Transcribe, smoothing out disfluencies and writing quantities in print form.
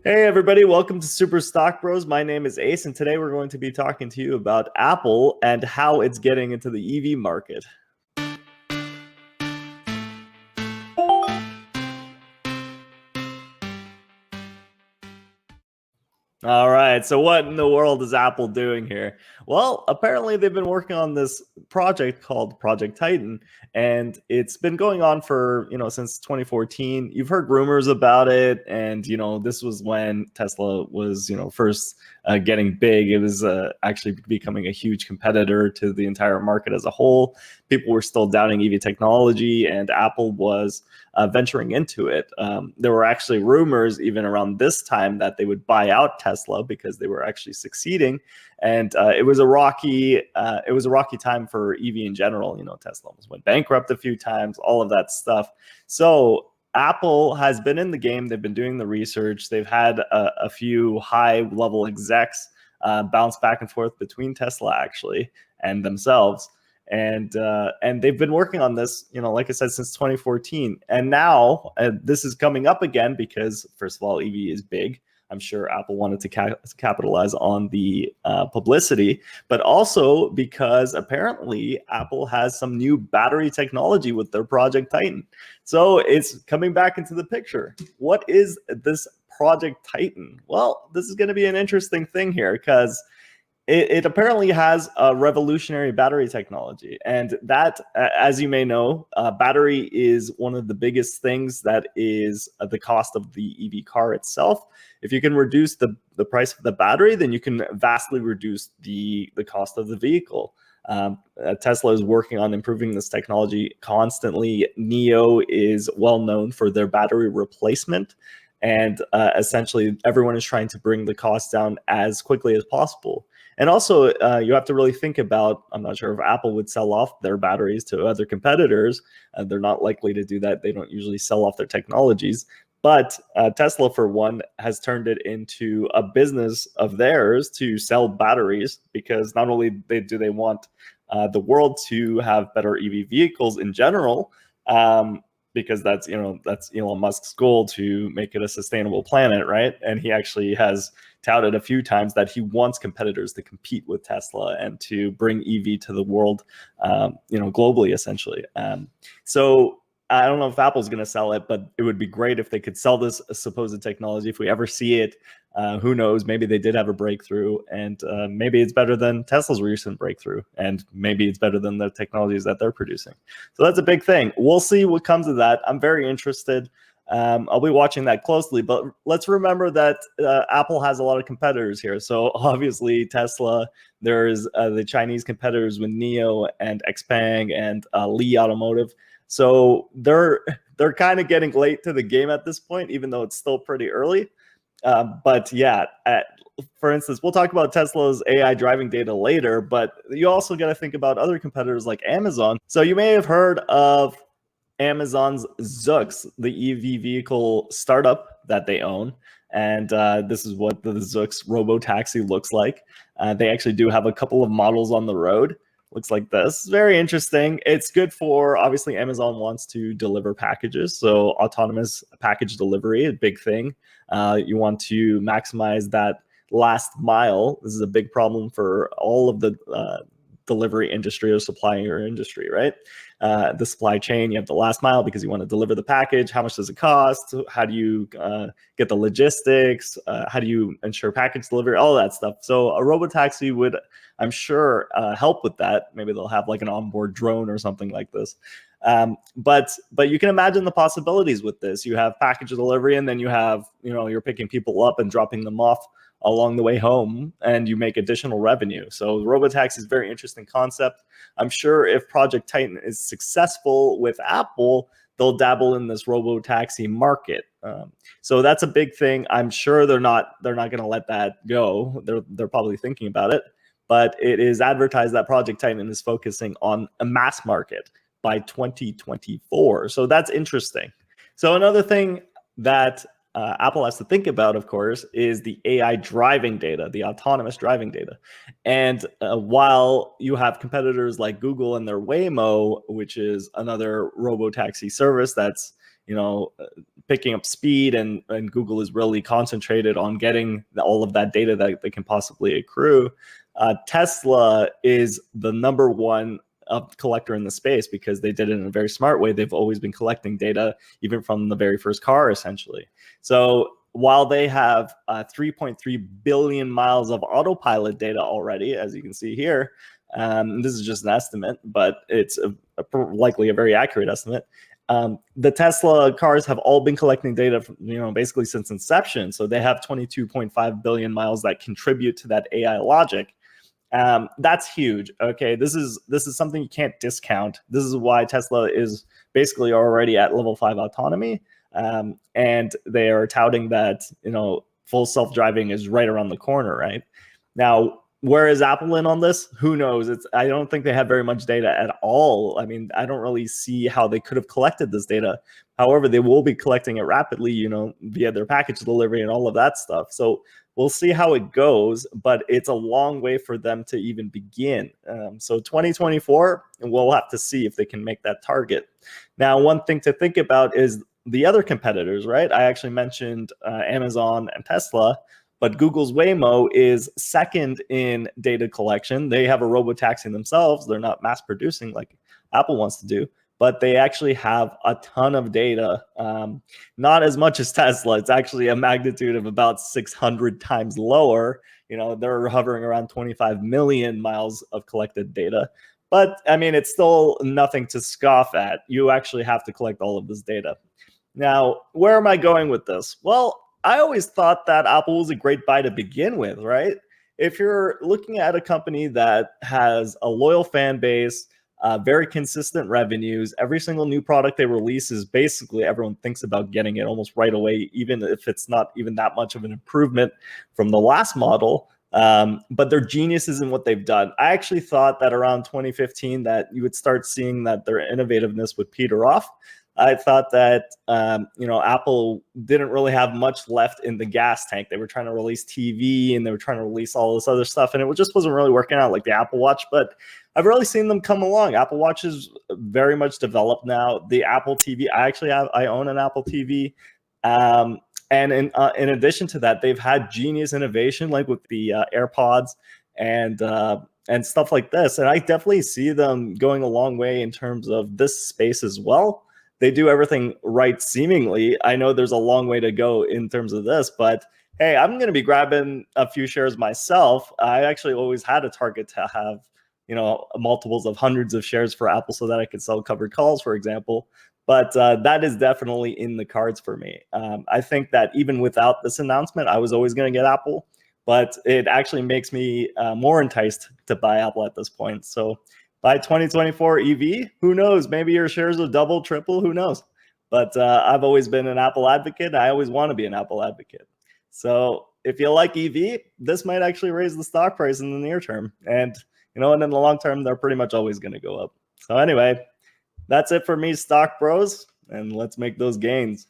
Hey everybody, welcome to Super Stock Bros. My name is Ace, and today we're going to be talking to you about Apple and how it's getting into the EV market. All right, so what in the world is Apple doing here? Well, apparently they've been working on this project called Project Titan, and it's been going on for, since 2014. You've heard rumors about it, and, this was when Tesla was, first getting big. It was actually becoming a huge competitor to the entire market as a whole. People were still doubting EV technology, and Apple was venturing into it. There were actually rumors even around this time that they would buy out Tesla because they were actually succeeding, and it was a rocky time for EV in general. Tesla almost went bankrupt a few times, all of that stuff. So Apple has been in the game. They've been doing the research. They've had a few high-level execs bounce back and forth between Tesla actually and themselves. And they've been working on this, like I said, since 2014. And now this is coming up again because, first of all, EV is big. I'm sure Apple wanted to capitalize on the publicity, but also because apparently Apple has some new battery technology with their Project Titan. So it's coming back into the picture. What is this Project Titan? Well, this is going to be an interesting thing here because it apparently has a revolutionary battery technology. And that, as you may know, battery is one of the biggest things that is the cost of the EV car itself. If you can reduce the price of the battery, then you can vastly reduce the cost of the vehicle. Tesla is working on improving this technology constantly. NIO is well known for their battery replacement. And essentially, everyone is trying to bring the cost down as quickly as possible. And also, you have to really think about, I'm not sure if Apple would sell off their batteries to other competitors. They're not likely to do that. They don't usually sell off their technologies. But Tesla, for one, has turned it into a business of theirs to sell batteries, because not only do they want the world to have better EV vehicles in general, because that's Elon Musk's goal, to make it a sustainable planet, right? And he actually has touted a few times that he wants competitors to compete with Tesla and to bring EV to the world, globally, essentially. So I don't know if Apple's going to sell it, but it would be great if they could sell this supposed technology. If we ever see it, who knows? Maybe they did have a breakthrough, and maybe it's better than Tesla's recent breakthrough, and maybe it's better than the technologies that they're producing. So that's a big thing. We'll see what comes of that. I'm very interested. I'll be watching that closely, but let's remember that Apple has a lot of competitors here. So obviously Tesla, there's the Chinese competitors with NIO and XPeng and Li Automotive. So they're kind of getting late to the game at this point, even though it's still pretty early. But yeah, for instance, we'll talk about Tesla's AI driving data later, but you also got to think about other competitors like Amazon. So you may have heard of Amazon's Zoox, the EV vehicle startup that they own. And this is what the Zoox robo-taxi looks like. They actually do have a couple of models on the road. Looks like this. Very interesting. It's good for, obviously, Amazon wants to deliver packages. So autonomous package delivery, a big thing. You want to maximize that last mile. This is a big problem for all of the delivery industry or supplier industry, right? The supply chain, you have the last mile because you want to deliver the package. How much does it cost? How do you get the logistics? How do you ensure package delivery? All that stuff. So a robotaxi would, I'm sure, help with that. Maybe they'll have like an onboard drone or something like this. But you can imagine the possibilities with this. You have package delivery, and then you have, you're picking people up and dropping them off along the way home, and you make additional revenue. So robotaxi is a very interesting concept. I'm sure if Project Titan is successful with Apple, they'll dabble in this robotaxi market. So that's a big thing. I'm sure they're not going to let that go. They're probably thinking about it, but it is advertised that Project Titan is focusing on a mass market by 2024. So that's interesting. So another thing that Apple has to think about, of course, is the AI driving data, the autonomous driving data. And while you have competitors like Google and their Waymo, which is another robotaxi service that's picking up speed, and Google is really concentrated on getting all of that data that they can possibly accrue. Tesla is the number one collector in the space because they did it in a very smart way. They've always been collecting data, even from the very first car, essentially. So while they have 3.3 billion miles of autopilot data already, as you can see here, this is just an estimate, but it's likely a very accurate estimate. The Tesla cars have all been collecting data from, basically since inception. So they have 22.5 billion miles that contribute to that AI logic. That's huge. Okay, this is something you can't discount. This is why Tesla is basically already at level 5 autonomy, and they are touting that full self-driving is right around the corner. Right now, where is Apple in on this? Who knows? I don't think they have very much data at all. I mean, I don't really see how they could have collected this data. However, they will be collecting it rapidly, via their package delivery and all of that stuff. So we'll see how it goes, but it's a long way for them to even begin. So 2024, we'll have to see if they can make that target. Now, one thing to think about is the other competitors, right? I actually mentioned Amazon and Tesla, but Google's Waymo is second in data collection. They have a robotaxi themselves. They're not mass producing like Apple wants to do, but they actually have a ton of data. Not as much as Tesla. It's actually a magnitude of about 600 times lower. They're hovering around 25 million miles of collected data. But I mean, it's still nothing to scoff at. You actually have to collect all of this data. Now, where am I going with this? Well, I always thought that Apple was a great buy to begin with, right? If you're looking at a company that has a loyal fan base, very consistent revenues, every single new product they release is basically everyone thinks about getting it almost right away, even if it's not even that much of an improvement from the last model. But they're geniuses in what they've done. I actually thought that around 2015 that you would start seeing that their innovativeness would peter off. I thought that Apple didn't really have much left in the gas tank. They were trying to release TV and they were trying to release all this other stuff, and it just wasn't really working out like the Apple Watch. But I've really seen them come along. Apple Watch is very much developed now. The Apple TV, I own an Apple TV. And in addition to that, they've had genius innovation like with the AirPods and stuff like this. And I definitely see them going a long way in terms of this space as well. They do everything right, seemingly. I know there's a long way to go in terms of this, but hey, I'm going to be grabbing a few shares myself. I actually always had a target to have, multiples of hundreds of shares for Apple so that I could sell covered calls, for example. But that is definitely in the cards for me. I think that even without this announcement, I was always going to get Apple, but it actually makes me more enticed to buy Apple at this point. So by 2024 EV, who knows? Maybe your shares will double, triple, who knows? But I've always been an Apple advocate. I always want to be an Apple advocate. So if you like EV, this might actually raise the stock price in the near term. And, and in the long term, they're pretty much always going to go up. So anyway, that's it for me, stock bros. And let's make those gains.